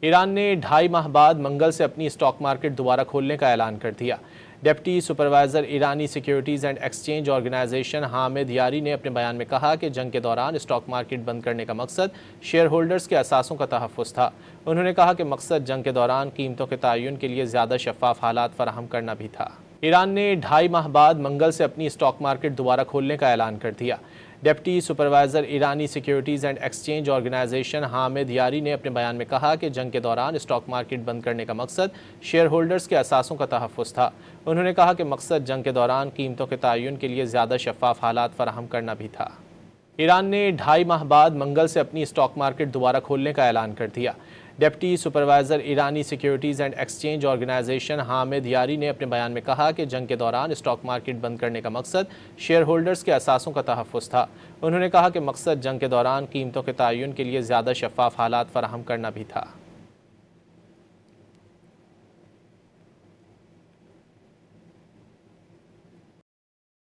Iran ने 2.5 माह बाद मंगल से अपनी स्टॉक मार्केट दोबारा खोलने का ऐलान कर दिया। डिप्टी सुपरवाइजर ईरानी securities and exchange organization Hamid Yari ने अपने बयान में कहा कि जंग के दौरान स्टॉक मार्केट बंद करने का मकसद शेयर होल्डर्स के असासों का तहफ़्फ़ुज़ था। उन्होंने कहा कि मकसद जंग के दौरान कीमतों के तयन के लिए ज़्यादा शफाफ हालात फराहम करना भी था। ईरान ने 2.5 माह बाद मंगल से अपनी स्टॉक मार्केट दोबारा खोलने का ऐलान कर दिया। डिप्टी सुपरवाइजर ईरानी securities and exchange organization Hamid Yari ने अपने बयान में कहा कि जंग के दौरान स्टॉक मार्केट बंद करने का मकसद शेयर होल्डर्स के असासों का तहफ़्फ़ुज़ था। उन्होंने कहा कि मकसद जंग के दौरान कीमतों के तयन के लिए ज़्यादा शफाफ हालात फराहम करना भी था। ईरान ने 2.5 माह बाद मंगल से अपनी स्टॉक मार्केट दोबारा खोलने का ऐलान कर दिया। डिप्टी सुपरवाइजर ईरानी securities and exchange organization Hamid Yari ने अपने बयान में कहा कि जंग के दौरान स्टॉक मार्केट बंद करने का मकसद शेयर होल्डर्स के असासों का तहफ़्फ़ुज़ था। उन्होंने कहा कि मकसद जंग के दौरान कीमतों के तयन के लिए ज़्यादा शफाफ हालात फराहम करना भी था।